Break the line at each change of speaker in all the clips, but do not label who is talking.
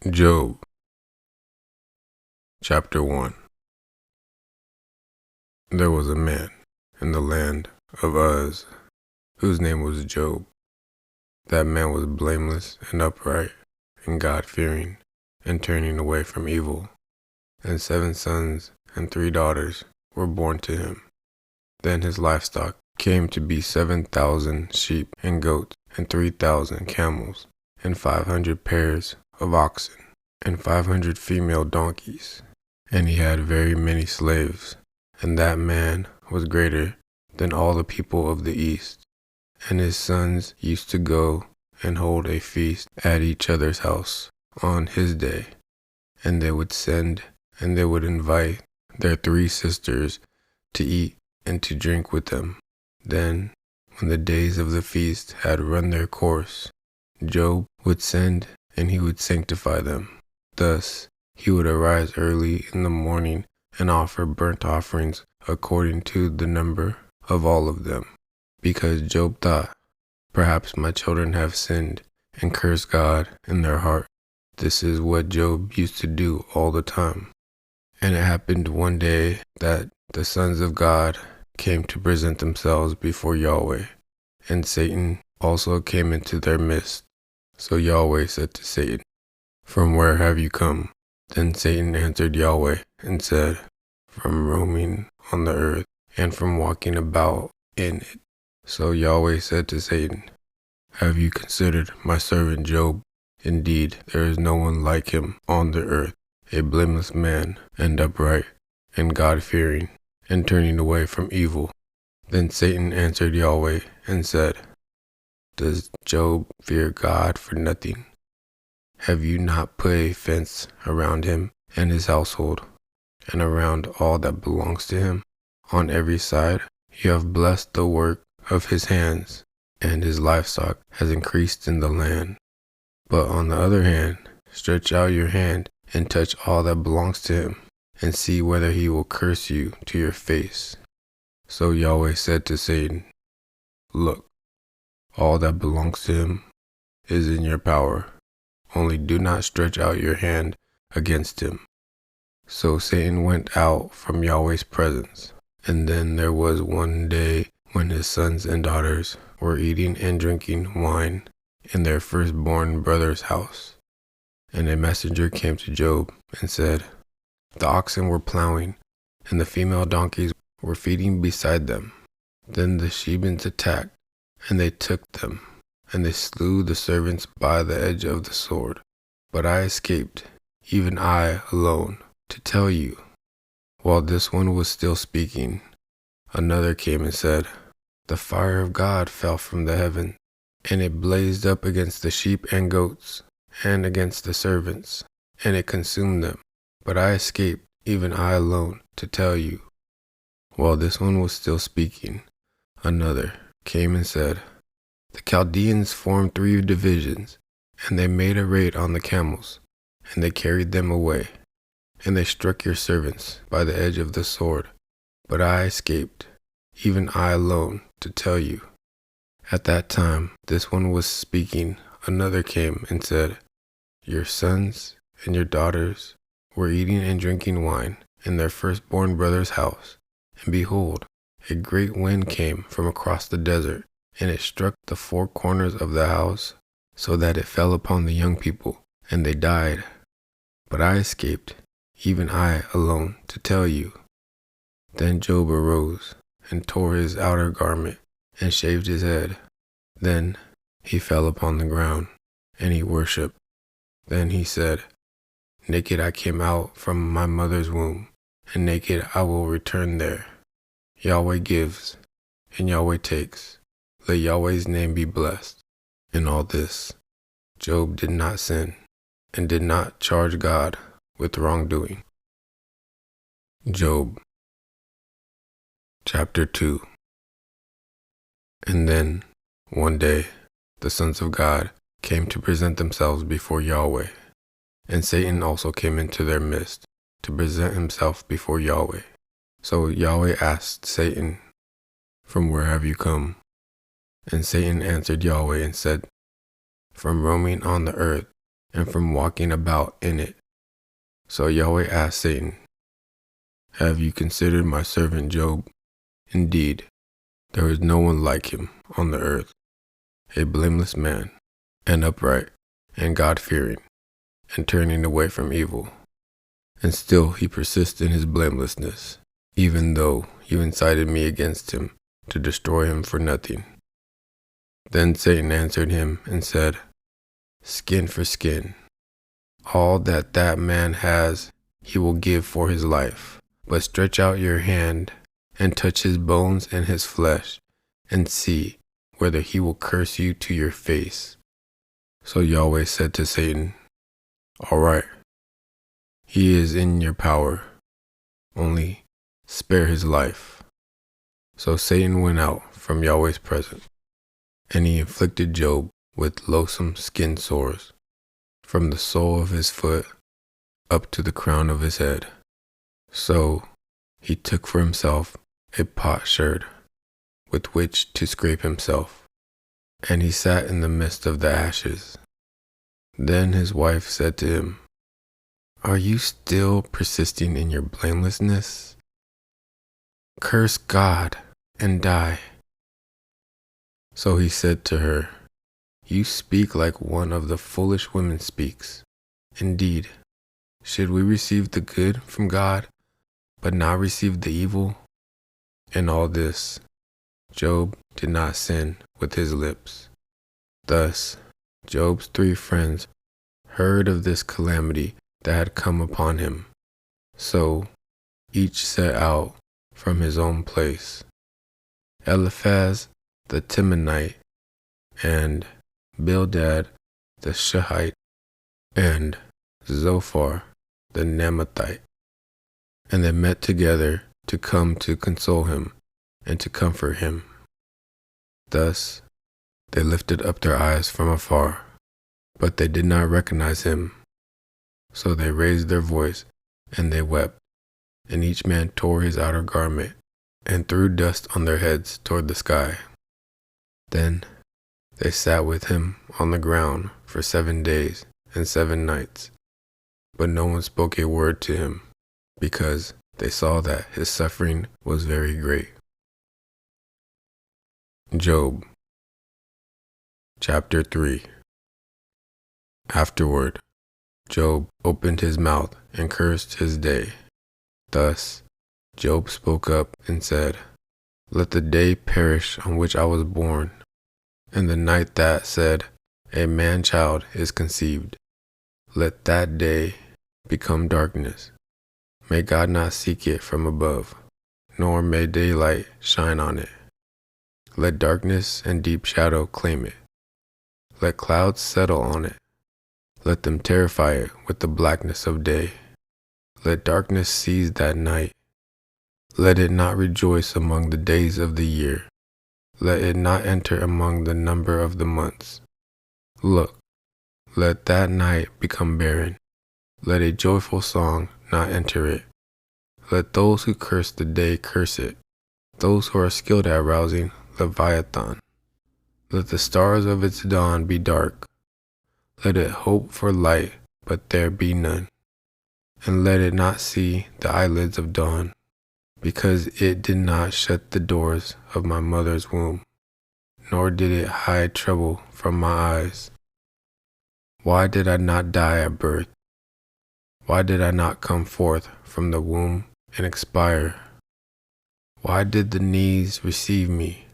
Job, chapter 1. There was a man in the land of Uz, whose name was Job. That man was blameless and upright, and God-fearing, and turning away from evil. And 7 sons and 3 daughters were born to him. Then his livestock came to be 7,000 sheep and goats, and 3,000 camels, and 500 pairs of oxen, and 500 female donkeys. And he had very many slaves. And that man was greater than all the people of the east. And his sons used to go and hold a feast at each other's house on his day. And they would send and they would invite their 3 sisters to eat and to drink with them. Then, when the days of the feast had run their course, Job would send and he would sanctify them. Thus he would arise early in the morning and offer burnt offerings according to the number of all of them. Because Job thought, perhaps my children have sinned and cursed God in their heart. This is what Job used to do all the time. And it happened one day that the sons of God came to present themselves before Yahweh, and Satan also came into their midst. So Yahweh said to Satan, "From where have you come?" Then Satan answered Yahweh and said, "From roaming on the earth, and from walking about in it." So Yahweh said to Satan, "Have you considered my servant Job? Indeed, there is no one like him on the earth, a blameless man, and upright, and God-fearing, and turning away from evil." Then Satan answered Yahweh and said, "Does Job fear God for nothing? Have you not put a fence around him and his household, and around all that belongs to him? On every side you have blessed the work of his hands, and his livestock has increased in the land. But on the other hand, stretch out your hand and touch all that belongs to him, and see whether he will curse you to your face." So Yahweh said to Satan, "Look, all that belongs to him is in your power. Only do not stretch out your hand against him." So Satan went out from Yahweh's presence. And then there was one day when his sons and daughters were eating and drinking wine in their firstborn brother's house. And a messenger came to Job and said, "The oxen were plowing, and the female donkeys were feeding beside them. Then the Shebans attacked, and they took them, and they slew the servants by the edge of the sword. But I escaped, even I alone, to tell you." While this one was still speaking, another came and said, "The fire of God fell from the heaven, and it blazed up against the sheep and goats, and against the servants, and it consumed them. But I escaped, even I alone, to tell you." While this one was still speaking, another came and said, "The Chaldeans formed 3 divisions, and they made a raid on the camels, and they carried them away. And they struck your servants by the edge of the sword. But I escaped, even I alone, to tell you." At that time this one was speaking, another came and said, "Your sons and your daughters were eating and drinking wine in their firstborn brother's house. And behold, a great wind came from across the desert, and it struck the 4 corners of the house, so that it fell upon the young people, and they died. But I escaped, even I alone, to tell you." Then Job arose, and tore his outer garment, and shaved his head. Then he fell upon the ground, and he worshipped. Then he said, "Naked I came out from my mother's womb, and naked I will return there. Yahweh gives, and Yahweh takes. Let Yahweh's name be blessed." In all this, Job did not sin, and did not charge God with wrongdoing. Job, chapter 2. And then, one day, the sons of God came to present themselves before Yahweh, and Satan also came into their midst to present himself before Yahweh. So Yahweh asked Satan, "From where have you come?" And Satan answered Yahweh and said, "From roaming on the earth, and from walking about in it. So Yahweh asked Satan, "Have you considered my servant Job? Indeed, there is no one like him on the earth, a blameless man, and upright, and God-fearing, and turning away from evil. And still he persists in his blamelessness, even though you incited me against him to destroy him for nothing." Then Satan answered him and said, "Skin for skin. All that that man has he will give for his life. But stretch out your hand and touch his bones and his flesh, and see whether he will curse you to your face." So Yahweh said to Satan, "All right, he is in your power, only spare his life." So Satan went out from Yahweh's presence, and he inflicted Job with loathsome skin sores, from the sole of his foot up to the crown of his head. So he took for himself a potsherd with which to scrape himself, and he sat in the midst of the ashes. Then his wife said to him, "Are you still persisting in your blamelessness? Curse God and die." So he said to her, "You speak like one of the foolish women speaks. Indeed, should we receive the good from God, but not receive the evil?" In all this, Job did not sin with his lips. Thus, Job's 3 friends heard of this calamity that had come upon him. So each set out from his own place. Eliphaz the Temanite, and Bildad the Shuhite, and Zophar the Naamathite. And they met together to come to console him and to comfort him. Thus they lifted up their eyes from afar, but they did not recognize him. So they raised their voice, and they wept, and each man tore his outer garment, and threw dust on their heads toward the sky. Then they sat with him on the ground for 7 days and 7 nights, but no one spoke a word to him, because they saw that his suffering was very great. Job, chapter 3. Afterward, Job opened his mouth and cursed his day. Thus Job spoke up and said, "Let the day perish on which I was born, and the night that said, a man-child is conceived. Let that day become darkness. May God not seek it from above, nor may daylight shine on it. Let darkness and deep shadow claim it. Let clouds settle on it. Let them terrify it with the blackness of day. Let darkness seize that night. Let it not rejoice among the days of the year. Let it not enter among the number of the months. Look, let that night become barren. Let a joyful song not enter it. Let those who curse the day curse it, those who are skilled at rousing Leviathan. Let the stars of its dawn be dark. Let it hope for light, but there be none. And let it not see the eyelids of dawn, because it did not shut the doors of my mother's womb, nor did it hide trouble from my eyes. Why did I not die at birth? Why did I not come forth from the womb and expire? Why did the knees receive me,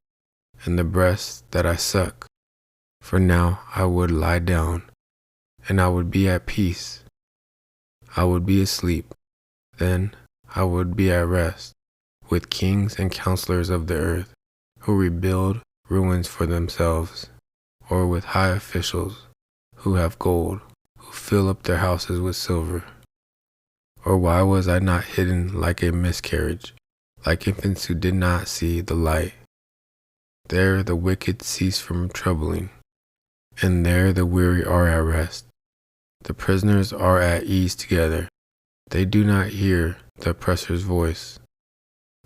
and the breasts that I suck? For now I would lie down, and I would be at peace. I would be asleep, then I would be at rest, with kings and counselors of the earth, who rebuild ruins for themselves, or with high officials, who have gold, who fill up their houses with silver. Or why was I not hidden like a miscarriage, like infants who did not see the light? There the wicked cease from troubling, and there the weary are at rest. The prisoners are at ease together. They do not hear the oppressor's voice.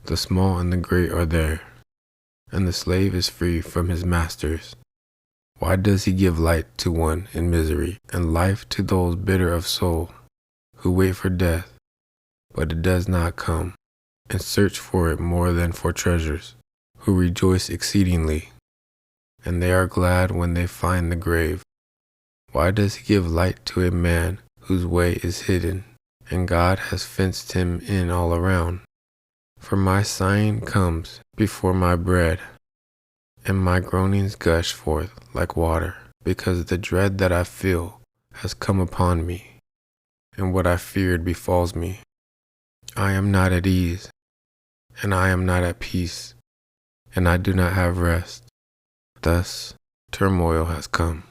The small and the great are there, and the slave is free from his masters. Why does he give light to one in misery, and life to those bitter of soul, who wait for death, but it does not come, and search for it more than for treasures, who rejoice exceedingly, and they are glad when they find the grave? Why does he give light to a man whose way is hidden, and God has fenced him in all around? For my sighing comes before my bread, and my groanings gush forth like water, because the dread that I feel has come upon me, and what I feared befalls me. I am not at ease, and I am not at peace, and I do not have rest. Thus turmoil has come.